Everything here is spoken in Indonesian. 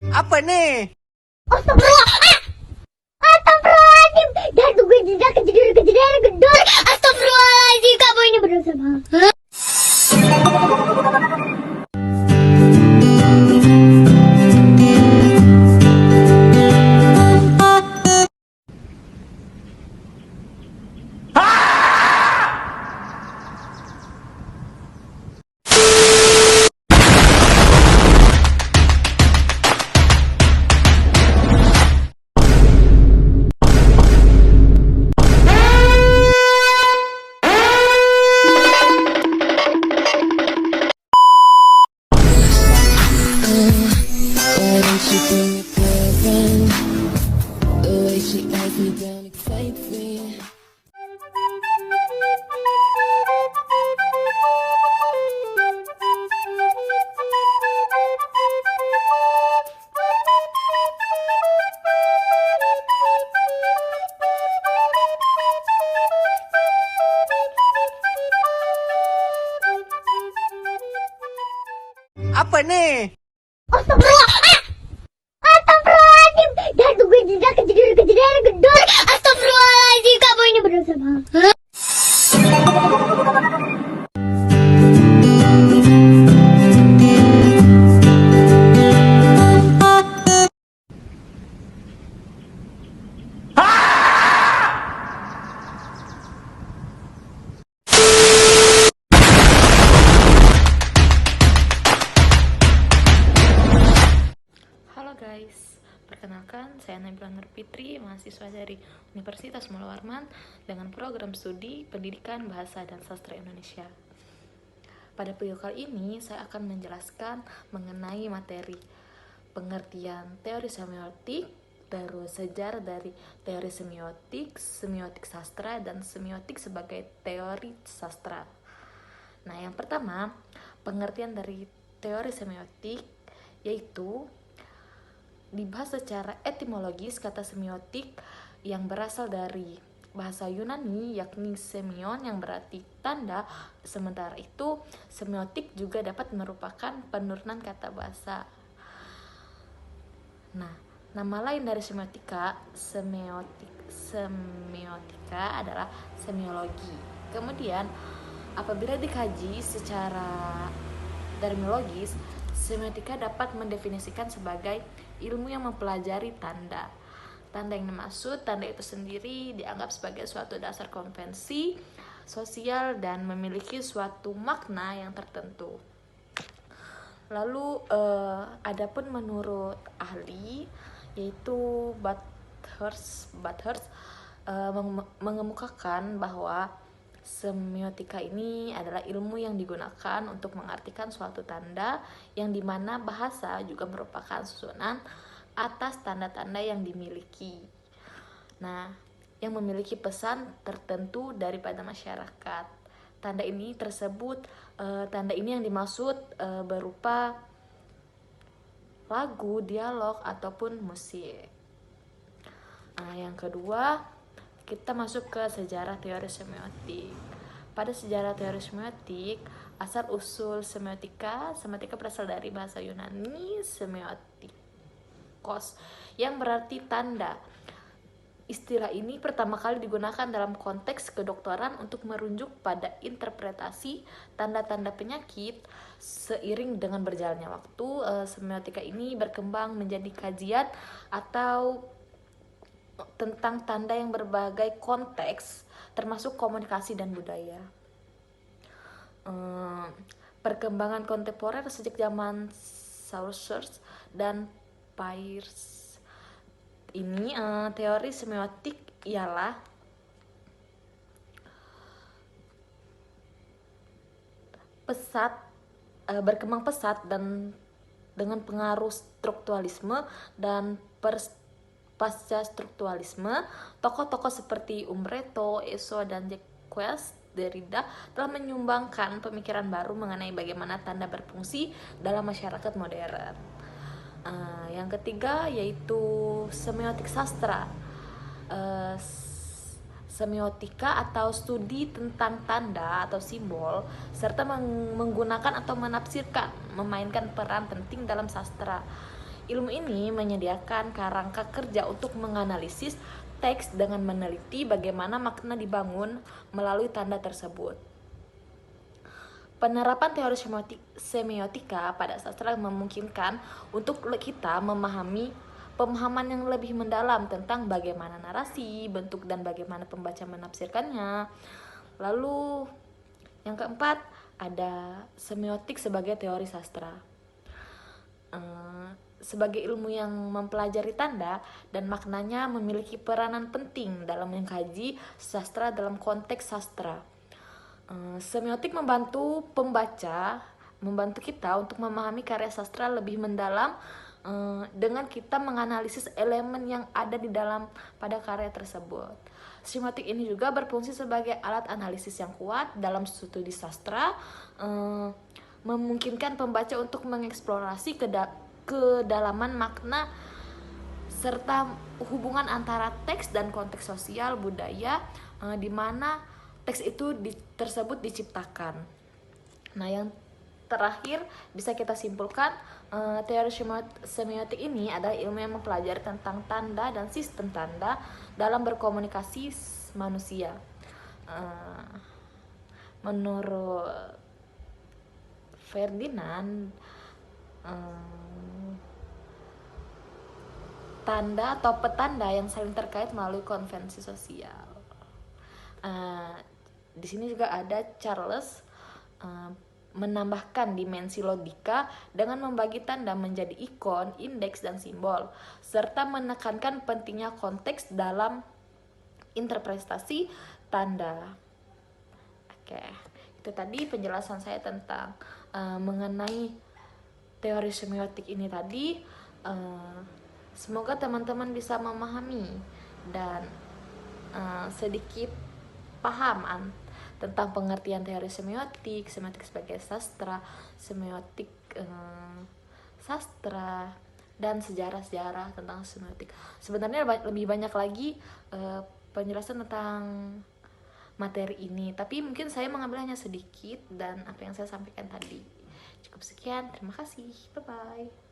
Apa nih? Astagfirullah. Astagfirullahaladzim. Dah tunggu tidak kejadian gedor. Astagfirullahaladzim, kamu ini berdosa banget. Why don't you bring your girlfriend? The way she eyes me down excites me. Apa nih? Astagfirullah. Astagfirullahaladzim. Dah tunggu tidak kejadian gedor. Astagfirullahaladzim, kamu ini berdosa banget. Halo guys, perkenalkan saya Nabila Nur Fitri, mahasiswa dari Universitas Mulla Warman dengan program studi Pendidikan Bahasa dan Sastra Indonesia. Pada video kali ini saya akan menjelaskan mengenai materi pengertian teori semiotik, terus sejarah dari teori semiotik, semiotik sastra, dan semiotik sebagai teori sastra. Nah, yang pertama, pengertian dari teori semiotik yaitu dibahas secara etimologis. Kata semiotik yang berasal dari bahasa Yunani yakni semion yang berarti tanda. Sementara itu semiotik juga dapat merupakan penurunan kata bahasa. Nah, nama lain dari semiotika adalah semiologi. Kemudian apabila dikaji secara terminologis, semiotika dapat mendefinisikan sebagai ilmu yang mempelajari tanda. Tanda yang dimaksud, tanda itu sendiri dianggap sebagai suatu dasar konvensi sosial dan memiliki suatu makna yang tertentu. Lalu adapun menurut ahli yaitu Bathurst mengemukakan bahwa semiotika ini adalah ilmu yang digunakan untuk mengartikan suatu tanda yang dimana bahasa juga merupakan susunan atas tanda-tanda yang dimiliki. Nah, yang memiliki pesan tertentu daripada masyarakat. Tanda ini yang dimaksud berupa lagu, dialog, ataupun musik. Nah, yang kedua, kita masuk ke sejarah teori semiotik. Pada sejarah teori semiotik, asal-usul semiotika berasal dari bahasa Yunani semiotikos, yang berarti tanda. Istilah ini pertama kali digunakan dalam konteks kedokteran untuk merujuk pada interpretasi tanda-tanda penyakit. Seiring dengan berjalannya waktu, semiotika ini berkembang menjadi kajian atau tentang tanda yang berbagai konteks, termasuk komunikasi dan budaya. Perkembangan kontemporer sejak zaman Saussure dan Peirce ini, teori semiotik ialah berkembang pesat dan dengan pengaruh strukturalisme dan pasca strukturalisme. Tokoh-tokoh seperti Umberto Eco dan Jacques Derrida telah menyumbangkan pemikiran baru mengenai bagaimana tanda berfungsi dalam masyarakat modern. Yang ketiga yaitu semiotik sastra. Semiotika atau studi tentang tanda atau simbol serta menggunakan atau menafsirkan, memainkan peran penting dalam sastra. Ilmu ini menyediakan kerangka kerja untuk menganalisis teks dengan meneliti bagaimana makna dibangun melalui tanda tersebut. Penerapan teori semiotika pada sastra memungkinkan untuk kita memahami pemahaman yang lebih mendalam tentang bagaimana narasi, bentuk, dan bagaimana pembaca menafsirkannya. Lalu yang keempat, ada semiotik sebagai teori sastra. Sebagai ilmu yang mempelajari tanda dan maknanya memiliki peranan penting dalam mengkaji sastra dalam konteks sastra. Semiotik membantu pembaca, membantu kita untuk memahami karya sastra lebih mendalam dengan kita menganalisis elemen yang ada di dalam pada karya tersebut. Semiotik ini juga berfungsi sebagai alat analisis yang kuat dalam studi sastra, memungkinkan pembaca untuk mengeksplorasi kedalaman makna serta hubungan antara teks dan konteks sosial budaya di mana teks itu tersebut diciptakan. Nah, yang terakhir bisa kita simpulkan, teori semiotik ini adalah ilmu yang mempelajari tentang tanda dan sistem tanda dalam berkomunikasi manusia. Menurut Ferdinand, tanda atau petanda yang saling terkait melalui konvensi sosial. Di sini juga ada Charles menambahkan dimensi logika dengan membagi tanda menjadi ikon, indeks, dan simbol, serta menekankan pentingnya konteks dalam interpretasi tanda. Oke, itu tadi penjelasan saya tentang mengenai teori semiotik ini tadi. Semoga teman-teman bisa memahami dan sedikit paham tentang pengertian teori semiotik sebagai sastra, semiotik sastra, dan sejarah-sejarah tentang semiotik. Sebenarnya lebih banyak lagi penjelasan tentang materi ini, tapi mungkin saya mengambil hanya sedikit dan apa yang saya sampaikan tadi. Cukup sekian, terima kasih, bye-bye.